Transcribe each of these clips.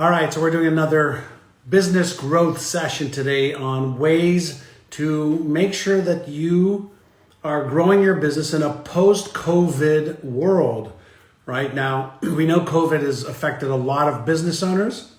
All right, so we're doing another business growth session today on ways to make sure that you are growing your business in a post-COVID world. Right now, we know COVID has affected a lot of business owners.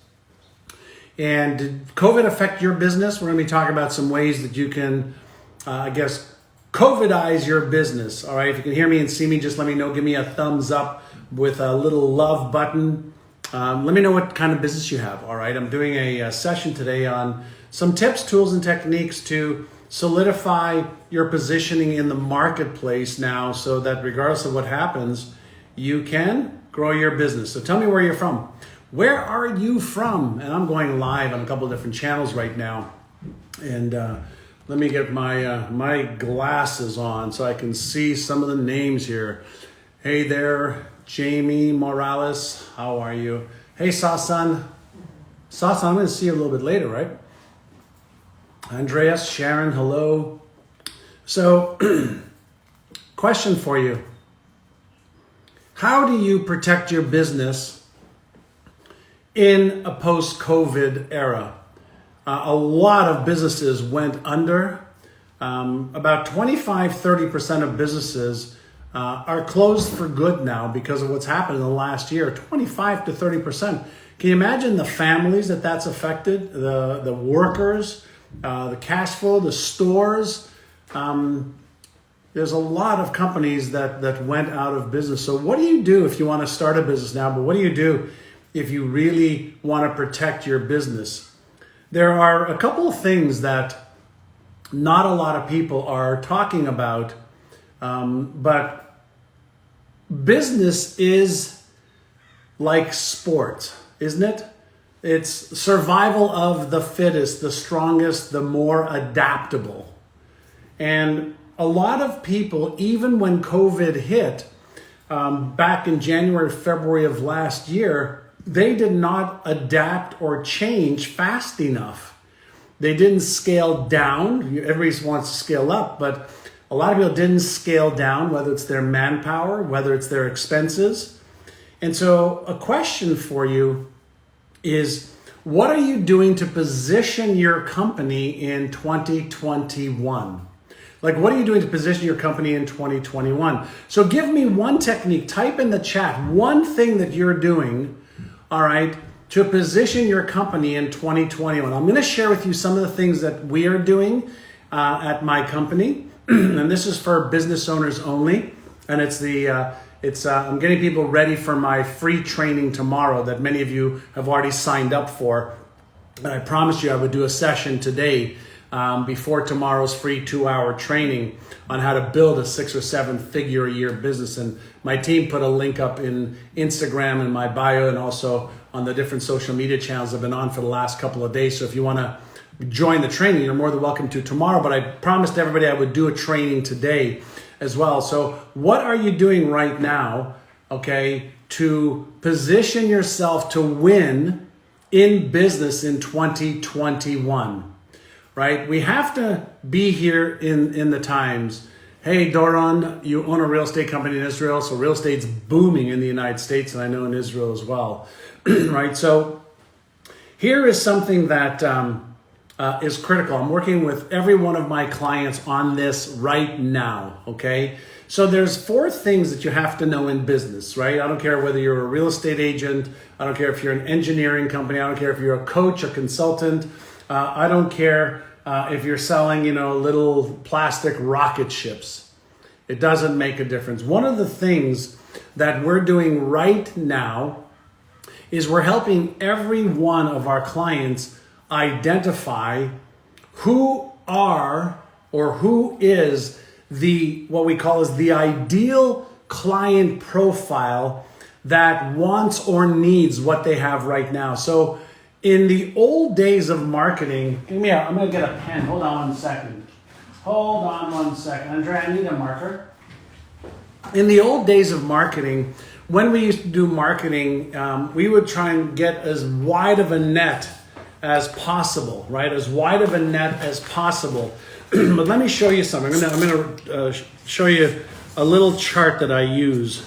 And did COVID affect your business? We're going to be talking about some ways that you can, COVIDize your business. All right, if you can hear me and see me, just let me know. Give me a thumbs up with a little love button. Let me know what kind of business you have. All right, I'm doing a session today on some tips, tools, and techniques to solidify your positioning in the marketplace now so that regardless of what happens, you can grow your business. So tell me where you're from. Where are you from? And I'm going live on a couple of different channels right now. And let me get my glasses on so I can see some of the names here. Hey there, Jamie Morales. How are you? Hey, Sasan. Sasan, I'm going to see you a little bit later, right? Andreas, Sharon, hello. So, question for you. How do you protect your business in a post-COVID era? A lot of businesses went under. About 25-30% of businesses are closed for good now because of what's happened in the last year. 25 to 30%. Can you imagine the families that's affected? The workers, the cash flow, the stores. There's a lot of companies that went out of business. So what do you do if you want to start a business now? But what do you do if you really want to protect your business? There are a couple of things that not a lot of people are talking about, but business is like sport, isn't it? It's survival of the fittest, the strongest, the more adaptable. And a lot of people, even when COVID hit back in January, February of last year, they did not adapt or change fast enough. They didn't scale down. Everybody wants to scale up, but a lot of people didn't scale down, whether it's their manpower, whether it's their expenses. And so a question for you is, what are you doing to position your company in 2021? Like, what are you doing to position your company in 2021? So give me one technique. Type in the chat one thing that you're doing, all right, to position your company in 2021. I'm going to share with you some of the things that we are doing at my company, and this is for business owners only. And I'm getting people ready for my free training tomorrow that many of you have already signed up for. And I promised you I would do a session today before tomorrow's free 2-hour training on how to build a 6 or 7 figure a year business. And my team put a link up in Instagram in my bio and also on the different social media channels I've been on for the last couple of days. So if you want to join the training, you're more than welcome to tomorrow. But I promised everybody I would do a training today as well. So what are you doing right now, okay, to position yourself to win in business in 2021? Right? We have to be here in the times. Hey, Doron, you own a real estate company in Israel, so real estate's booming in the United States, and I know in Israel as well. Right? So here is something that is critical. I'm working with every one of my clients on this right now, okay? So there's 4 things that you have to know in business, right? I don't care whether you're a real estate agent. I don't care if you're an engineering company. I don't care if you're a coach, a consultant. I don't care if you're selling, little plastic rocket ships. It doesn't make a difference. One of the things that we're doing right now is we're helping every one of our clients identify who are or who is what we call as the ideal client profile that wants or needs what they have right now. So in the old days of marketing, I'm going to get a pen. Hold on one second. Andrea, I need a marker. In the old days of marketing, when we used to do marketing, we would try and get as wide of a net as possible, right? As wide of a net as possible. But let me show you something. I'm going to show you a little chart that I use.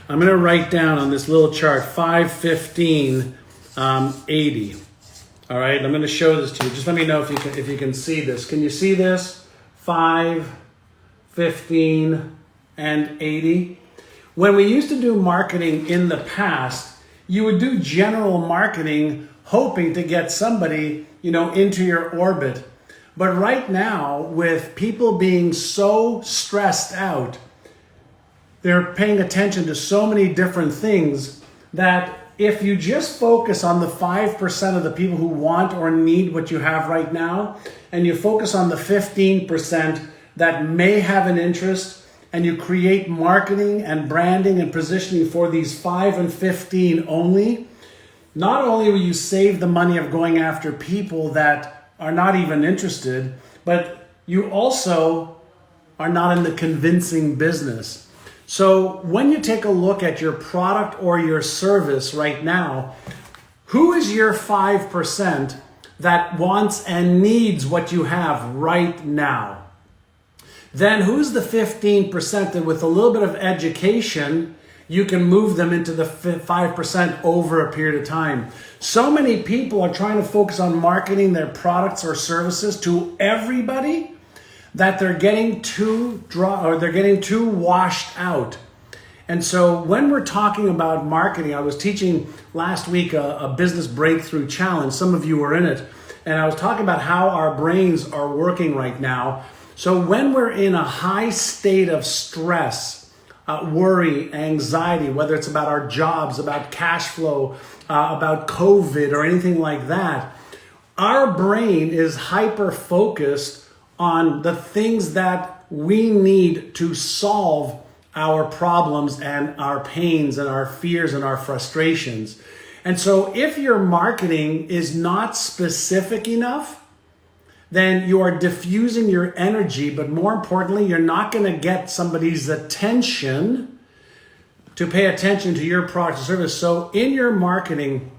I'm going to write down on this little chart 5, 15, 80. All right, I'm going to show this to you. Just let me know if you can see this. Can you see this? 5, 15, and 80. When we used to do marketing in the past, you would do general marketing hoping to get somebody, into your orbit. But right now, with people being so stressed out, they're paying attention to so many different things that if you just focus on the 5% of the people who want or need what you have right now, and you focus on the 15% that may have an interest, and you create marketing and branding and positioning for these 5 and 15 only, not only will you save the money of going after people that are not even interested, but you also are not in the convincing business. So when you take a look at your product or your service right now, who is your 5% that wants and needs what you have right now? Then who's the 15% that with a little bit of education, you can move them into the 5% over a period of time? So many people are trying to focus on marketing their products or services to everybody that they're getting too washed out. And so when we're talking about marketing, I was teaching last week a business breakthrough challenge. Some of you were in it. And I was talking about how our brains are working right now. So when we're in a high state of stress, worry, anxiety, whether it's about our jobs, about cash flow, about COVID or anything like that, our brain is hyper-focused on the things that we need to solve our problems and our pains and our fears and our frustrations. And so if your marketing is not specific enough, then you are diffusing your energy, but more importantly, you're not going to get somebody's attention to pay attention to your product or service. So in your marketing,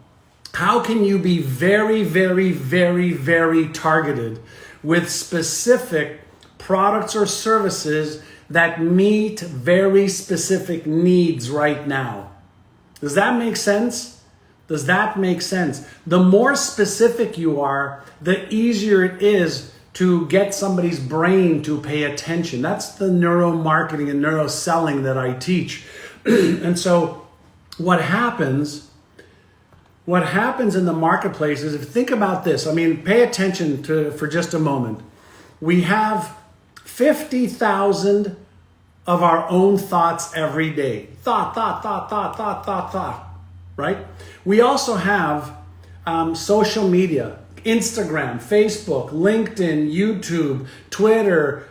how can you be very, very, very, very targeted with specific products or services that meet very specific needs right now? Does that make sense? Does that make sense? The more specific you are, the easier it is to get somebody's brain to pay attention. That's the neuromarketing and neuroselling that I teach. And so what happens in the marketplace is, if you think about this, pay attention for just a moment. We have 50,000 of our own thoughts every day. Thought, right? We also have social media, Instagram, Facebook, LinkedIn, YouTube, Twitter,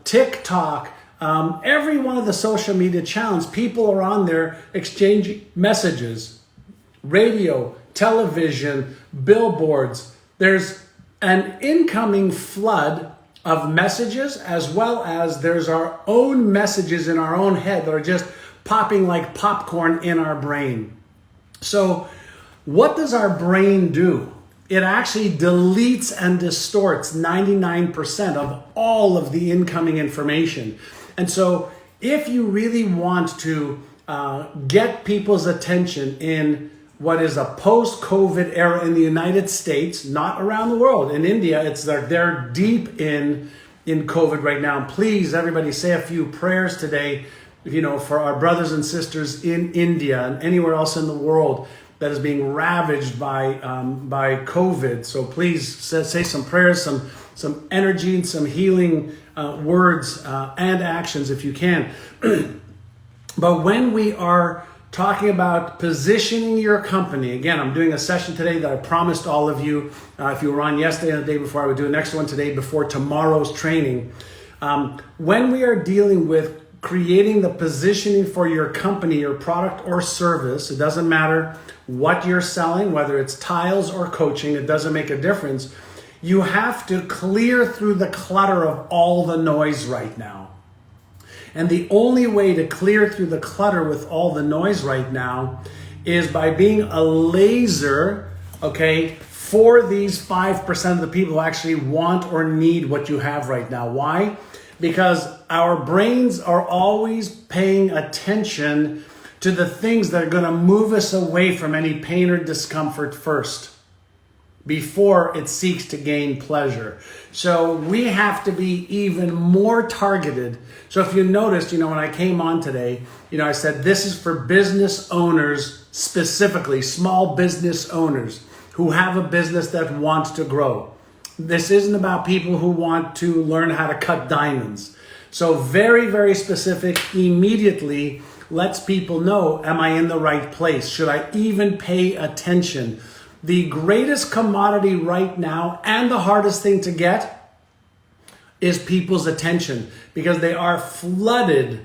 TikTok, every one of the social media channels. People are on there exchanging messages. Radio, television, billboards. There's an incoming flood of messages, as well as there's our own messages in our own head that are just popping like popcorn in our brain. So what does our brain do? It actually deletes and distorts 99% of all of the incoming information. And so if you really want to get people's attention in what is a post-COVID era in the United States, not around the world. In India, they're deep in COVID right now. Please, everybody, say a few prayers today, for our brothers and sisters in India and anywhere else in the world that is being ravaged by COVID. So please say some prayers, some energy, and some healing words and actions if you can. But when we are talking about positioning your company. Again, I'm doing a session today that I promised all of you. If you were on yesterday and the day before, I would do a next one today before tomorrow's training. When we are dealing with creating the positioning for your company, your product or service, it doesn't matter what you're selling, whether it's tiles or coaching, it doesn't make a difference. You have to clear through the clutter of all the noise right now. And the only way to clear through the clutter with all the noise right now is by being a laser, for these 5% of the people who actually want or need what you have right now. Why? Because our brains are always paying attention to the things that are going to move us away from any pain or discomfort first, before it seeks to gain pleasure. So we have to be even more targeted. So if you noticed, when I came on today, I said this is for business owners, specifically small business owners who have a business that wants to grow. This isn't about people who want to learn how to cut diamonds. So very, very specific, immediately lets people know, am I in the right place? Should I even pay attention? The greatest commodity right now and the hardest thing to get is people's attention, because they are flooded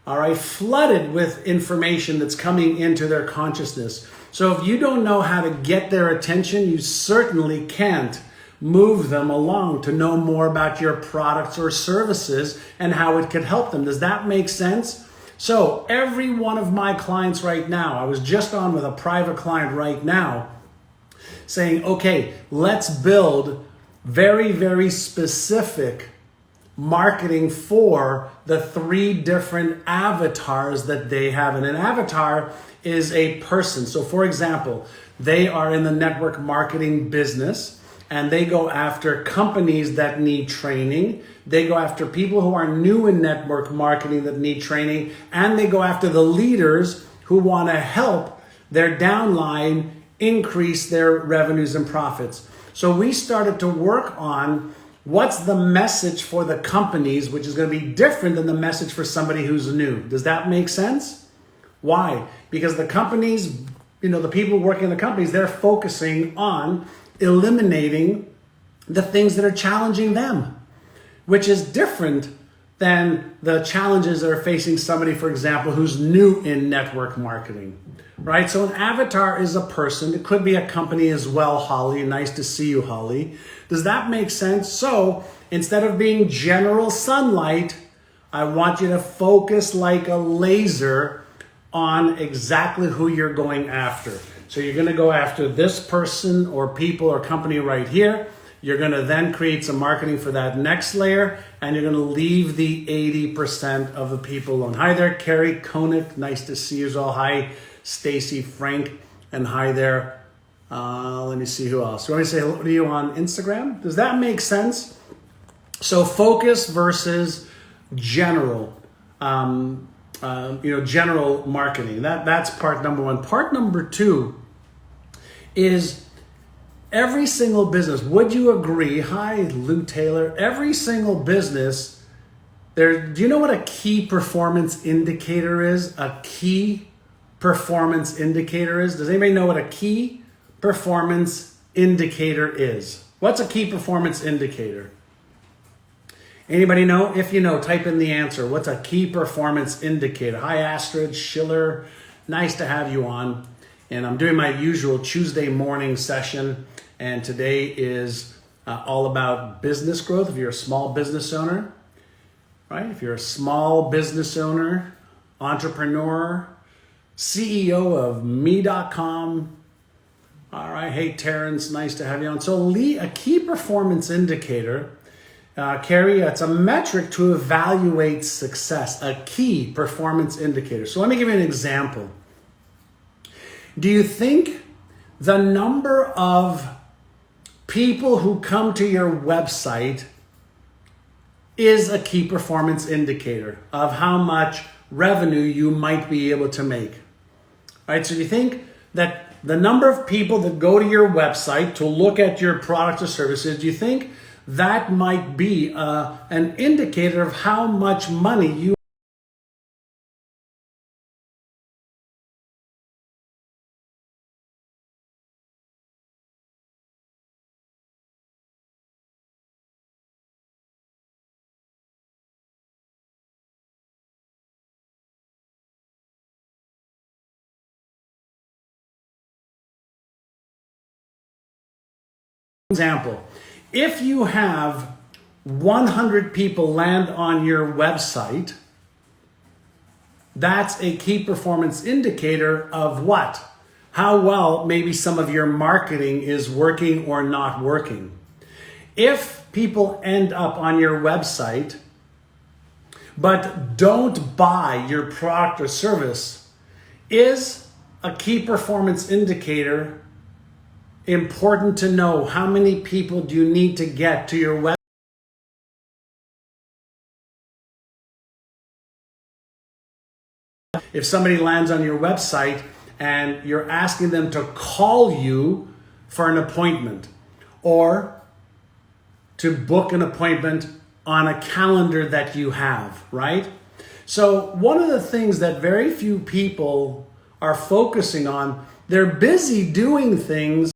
with information that's coming into their consciousness. So if you don't know how to get their attention, you certainly can't move them along to know more about your products or services and how it could help them. Does that make sense? So every one of my clients right now, I was just on with a private client right now, saying, okay, let's build very, very specific marketing for the 3 different avatars that they have. And an avatar is a person. So for example, they are in the network marketing business and they go after companies that need training. They go after people who are new in network marketing that need training. And they go after the leaders who want to help their downline increase their revenues and profits. So we started to work on what's the message for the companies, which is going to be different than the message for somebody who's new. Does that make sense? Why? Because the companies, the people working in the companies, they're focusing on eliminating the things that are challenging them, which is different than the challenges that are facing somebody, for example, who's new in network marketing, right? So an avatar is a person. It could be a company as well, Holly. Nice to see you, Holly. Does that make sense? So instead of being general sunlight, I want you to focus like a laser on exactly who you're going after. So you're going to go after this person or people or company right here. You're going to then create some marketing for that next layer, and you're going to leave the 80% of the people alone. Hi there, Carrie Koenig. Nice to see you all. Hi, Stacy Frank, and hi there. Let me see who else. You want me to say hello to you on Instagram? Does that make sense? So focus versus general, general marketing. That's part number 1. Part number 2 is every single business. Would you agree? Hi, Lou Taylor. Every single business, do you know what a key performance indicator is? A key performance indicator is? Does anybody know what a key performance indicator is? What's a key performance indicator? Anybody know? If you know, type in the answer. What's a key performance indicator? Hi, Astrid Schiller. Nice to have you on. And I'm doing my usual Tuesday morning session. And today is all about business growth. If you're a small business owner, right? If you're a small business owner, entrepreneur, CEO of me.com. All right. Hey, Terrence, nice to have you on. So a key performance indicator, Carrie, it's a metric to evaluate success, a key performance indicator. So let me give you an example. Do you think the number of people who come to your website is a key performance indicator of how much revenue you might be able to make? All right, so do you think that the number of people that go to your website to look at your products or services, do you think that might be an indicator of how much money you example, if you have 100 people land on your website, that's a key performance indicator of what? How well maybe some of your marketing is working or not working. If people end up on your website but don't buy your product or service, Is a key performance indicator important to know? How many people do you need to get to your website? If somebody lands on your website and you're asking them to call you for an appointment or to book an appointment on a calendar that you have, right? So one of the things that very few people are focusing on, they're busy doing things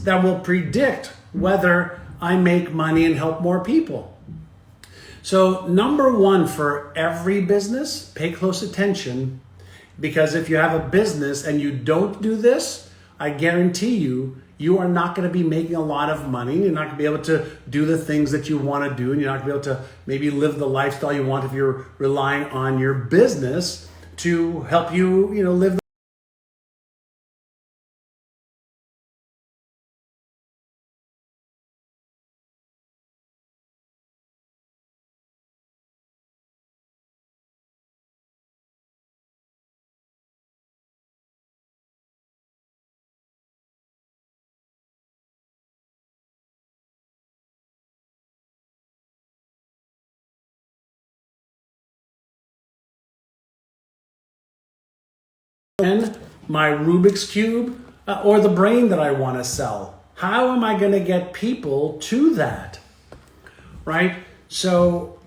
that will predict whether I make money and help more people. So number one for every business, pay close attention, because if you have a business and you don't do this, I guarantee you, you are not going to be making a lot of money. You're not going to be able to do the things that you want to do, and you're not going to be able to maybe live the lifestyle you want if you're relying on your business to help you, live. And my Rubik's Cube or the brain that I want to sell. How am I going to get people to that? Right? So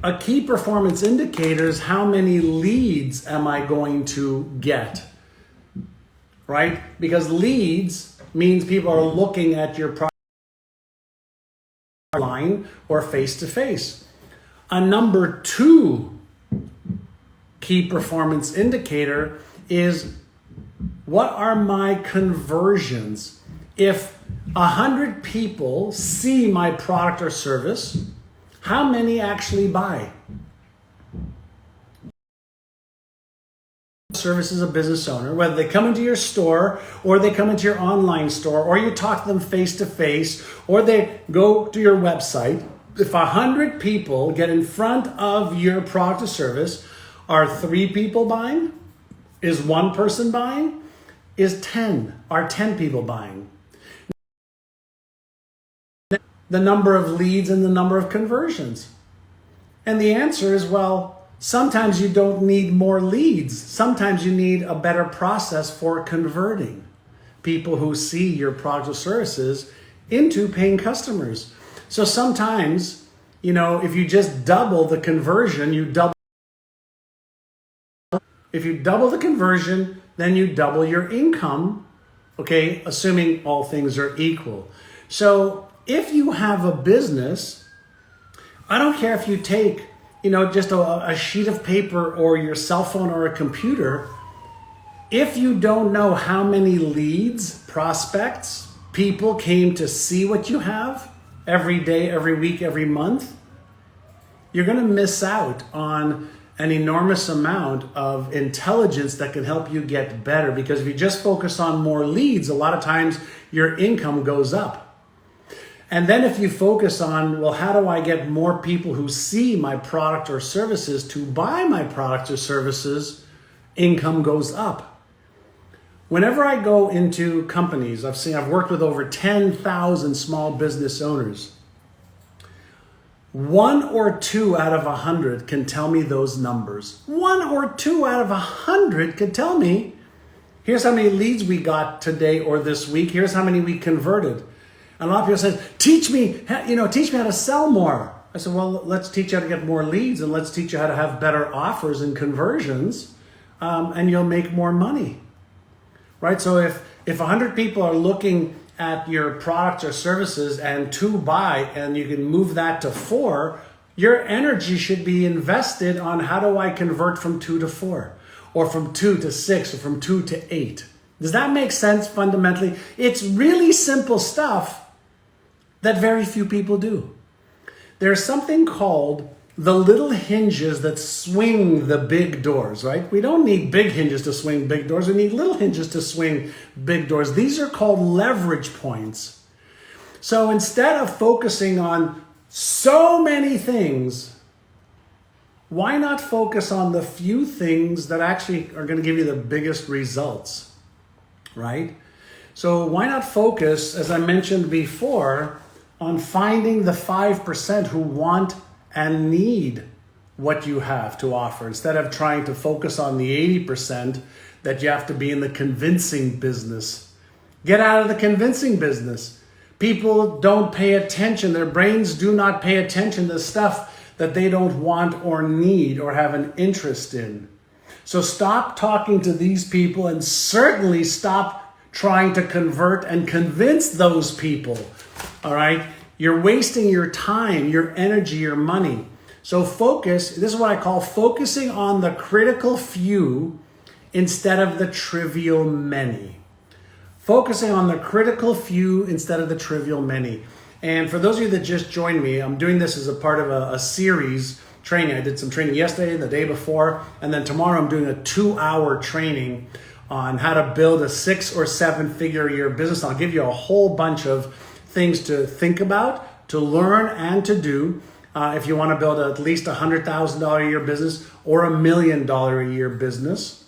a key performance indicator is how many leads am I going to get? Right? Because leads means people are looking at your product online or face to face. A number two key performance indicator is, what are my conversions? If 100 people see my product or service, how many actually buy? Service as a business owner, whether they come into your store or they come into your online store or you talk to them face to face or they go to your website. If 100 people get in front of your product or service, are 3 people buying? Is 1 person buying? Are 10 people buying? The number of leads and the number of conversions. And the answer is, well, sometimes you don't need more leads. Sometimes you need a better process for converting people who see your product or services into paying customers. So sometimes, if you just double the conversion, If you double the conversion, then you double your income, okay, assuming all things are equal. So if you have a business, I don't care if you take, just a sheet of paper or your cell phone or a computer, if you don't know how many leads, prospects, people came to see what you have every day, every week, every month, you're going to miss out on an enormous amount of intelligence that can help you get better. Because if you just focus on more leads, a lot of times your income goes up. And then if you focus on, well, how do I get more people who see my product or services to buy my products or services, income goes up. Whenever I go into companies, I've worked with over 10,000 small business owners. 1 or 2 out of 100 can tell me those numbers. 1 or 2 out of 100 can tell me, here's how many leads we got today or this week. Here's how many we converted. And a lot of people say, teach me how to sell more. I said, well, let's teach you how to get more leads and let's teach you how to have better offers and conversions, and you'll make more money. Right? So if 100 people are looking at your products or services and 2 buy, and you can move that to 4, your energy should be invested on how do I convert from 2 to 4, or from 2 to 6, or from 2 to 8. Does that make sense fundamentally? It's really simple stuff that very few people do. There's something called the little hinges that swing the big doors, right? We don't need big hinges to swing big doors. We need little hinges to swing big doors. These are called leverage points. So instead of focusing on so many things, why not focus on the few things that actually are going to give you the biggest results, right? So why not focus, as I mentioned before, on finding the 5% who want and need what you have to offer, instead of trying to focus on the 80% that you have to be in the convincing business. Get out of the convincing business. People don't pay attention. Their brains do not pay attention to stuff that they don't want or need or have an interest in. So stop talking to these people, and certainly stop trying to convert and convince those people. All right? You're wasting your time, your energy, your money. So focus, this is what I call focusing on the critical few instead of the trivial many. Focusing on the critical few instead of the trivial many. And for those of you that just joined me, I'm doing this as a part of a series training. I did some training yesterday, the day before, and then tomorrow I'm doing a 2-hour training on how to build a 6 or 7 figure a year business. I'll give you a whole bunch of things to think about, to learn, and to do if you want to build at least $100,000 a year business or $1 million a year business.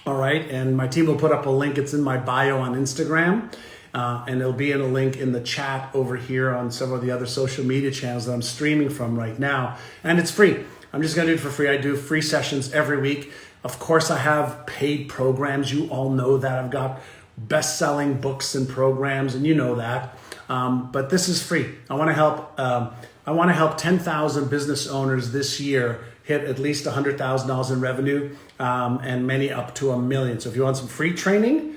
All right, and my team will put up a link. It's in my bio on Instagram. And it'll be in a link in the chat over here on several of the other social media channels that I'm streaming from right now. And it's free. I'm just going to do it for free. I do free sessions every week. Of course, I have paid programs. You all know that. I've got best-selling books and programs, and you know that. But this is free. I want to help 10,000 business owners this year hit at least $100,000 in revenue, and many up to $1 million. So if you want some free training,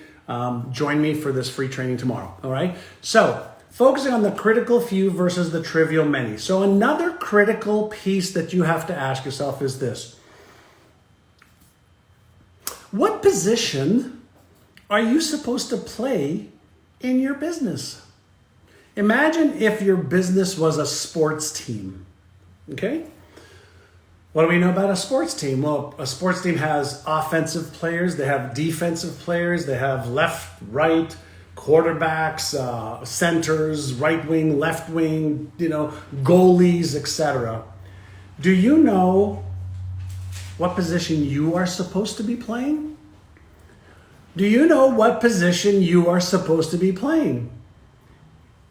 join me for this free training tomorrow. All right. So focusing on the critical few versus the trivial many. So another critical piece that you have to ask yourself is this: what position are you supposed to play in your business? Imagine if your business was a sports team. Okay. What do we know about a sports team? Well, a sports team has offensive players, they have defensive players, they have left, right, quarterbacks, centers, right wing, left wing, goalies, etc. Do you know what position you are supposed to be playing? Do you know what position you are supposed to be playing?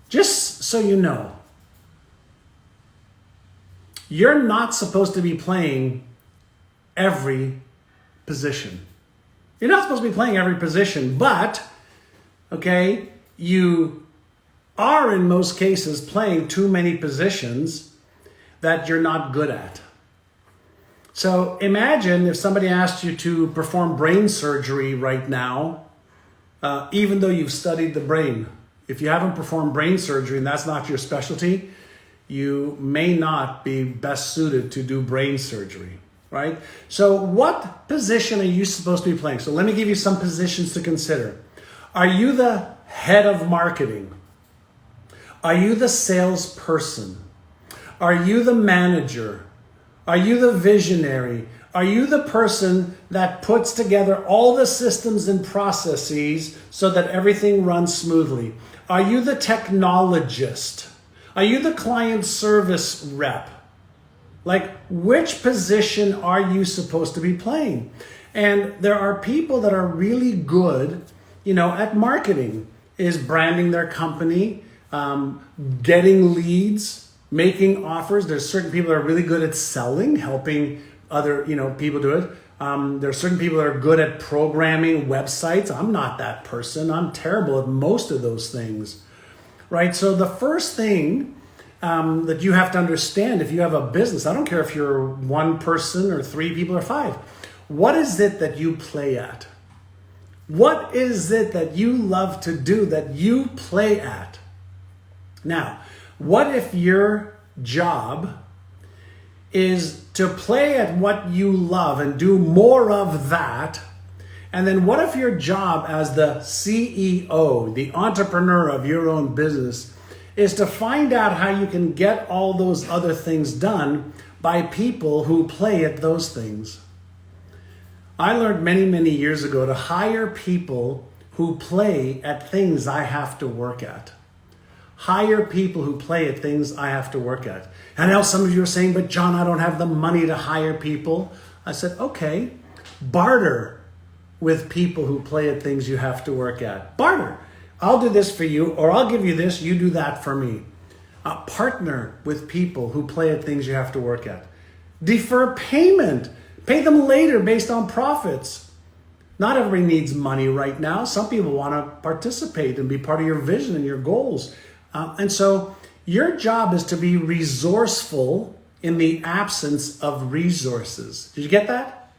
Just so you know. You're not supposed to be playing every position. You're not supposed to be playing every position, but, okay, you are in most cases playing too many positions that you're not good at. So imagine if somebody asked you to perform brain surgery right now, even though you've studied the brain. If you haven't performed brain surgery and that's not your specialty, you may not be best suited to do brain surgery, right? So what position are you supposed to be playing? So let me give you some positions to consider. Are you the head of marketing? Are you the salesperson? Are you the manager? Are you the visionary? Are you the person that puts together all the systems and processes so that everything runs smoothly? Are you the technologist? Are you the client service rep? Like, which position are you supposed to be playing? And there are people that are really good, at marketing, is branding their company, getting leads, making offers. There's certain people that are really good at selling, helping other, people do it. There are certain people that are good at programming websites. I'm not that person. I'm terrible at most of those things. Right? So the first thing that you have to understand if you have a business, I don't care if you're one person or 3 people or 5, what is it that you play at? What is it that you love to do that you play at? Now, what if your job is to play at what you love and do more of that? And then what if your job as the CEO, the entrepreneur of your own business, is to find out how you can get all those other things done by people who play at those things. I learned many, many years ago to hire people who play at things I have to work at. Hire people who play at things I have to work at. And I know some of you are saying, but John, I don't have the money to hire people. I said, okay, barter with people who play at things you have to work at. Barter. I'll do this for you, or I'll give you this, you do that for me. Partner with people who play at things you have to work at. Defer payment. Pay them later based on profits. Not everybody needs money right now. Some people want to participate and be part of your vision and your goals. And so your job is to be resourceful in the absence of resources. Did you get that?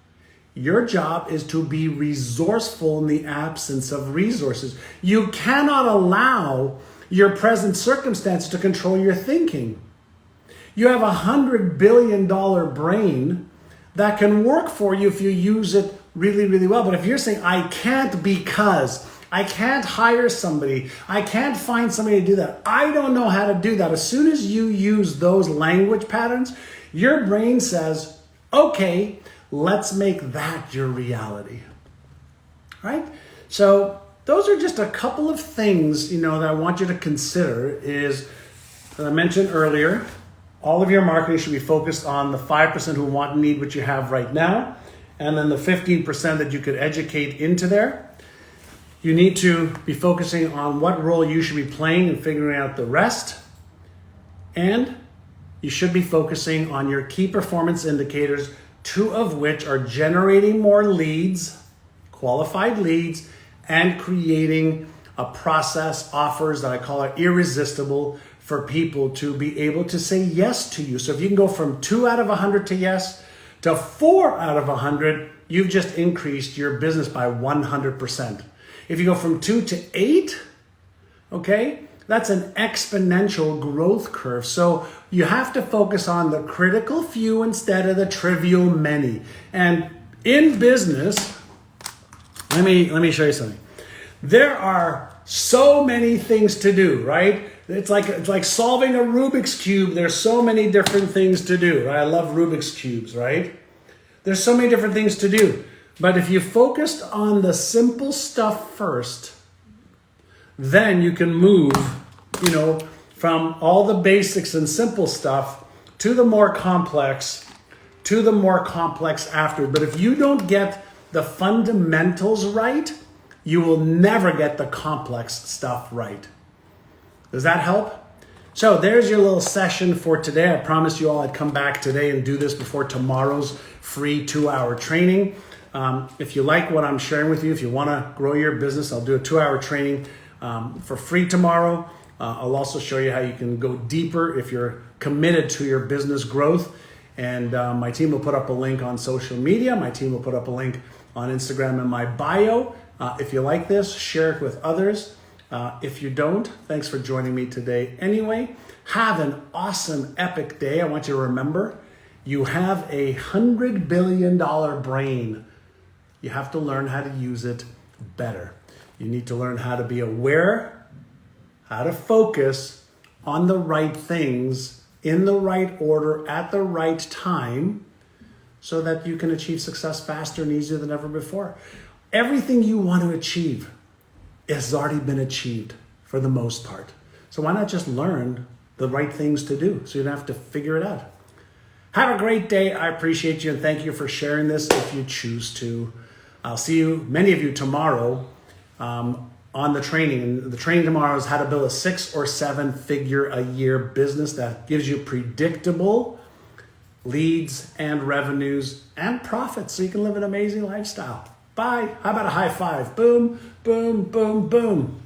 Your job is to be resourceful in the absence of resources. You cannot allow your present circumstance to control your thinking. You have $100 billion brain that can work for you if you use it really, really well. But if you're saying, I can't because I can't hire somebody, I can't find somebody to do that, I don't know how to do that. As soon as you use those language patterns, your brain says, okay, let's make that your reality. Right? So those are just a couple of things, that I want you to consider is, as I mentioned earlier, all of your marketing should be focused on the 5% who want and need what you have right now, and then the 15% that you could educate into there. You need to be focusing on what role you should be playing and figuring out the rest. And you should be focusing on your key performance indicators, 2 of which are generating more leads, qualified leads, and creating a process, offers that I call it irresistible for people to be able to say yes to you. So if you can go from 2 out of 100 to yes to 4 out of 100, you've just increased your business by 100%. If you go from 2 to 8, okay, that's an exponential growth curve. So you have to focus on the critical few instead of the trivial many. And in business, let me show you something. There are so many things to do, right? It's like solving a Rubik's Cube. There's so many different things to do, right? I love Rubik's Cubes, right? There's so many different things to do. But if you focused on the simple stuff first, then you can move, from all the basics and simple stuff to the more complex, after. But if you don't get the fundamentals right, you will never get the complex stuff right. Does that help? So there's your little session for today. I promised you all I'd come back today and do this before tomorrow's free 2-hour training. If you like what I'm sharing with you, if you want to grow your business, I'll do a 2-hour training for free tomorrow. I'll also show you how you can go deeper if you're committed to your business growth. And my team will put up a link on social media. My team will put up a link on Instagram in my bio. If you like this, share it with others. If you don't, thanks for joining me today anyway. Have an awesome, epic day. I want you to remember, you have a $100 billion brain. You have to learn how to use it better. You need to learn how to be aware, how to focus on the right things in the right order at the right time so that you can achieve success faster and easier than ever before. Everything you want to achieve has already been achieved for the most part. So why not just learn the right things to do so you don't have to figure it out? Have a great day. I appreciate you and thank you for sharing this if you choose to. I'll see you, many of you, tomorrow on the training. And the training tomorrow is how to build a 6 or 7 figure a year business that gives you predictable leads and revenues and profits so you can live an amazing lifestyle. Bye. How about a high five? Boom, boom, boom, boom.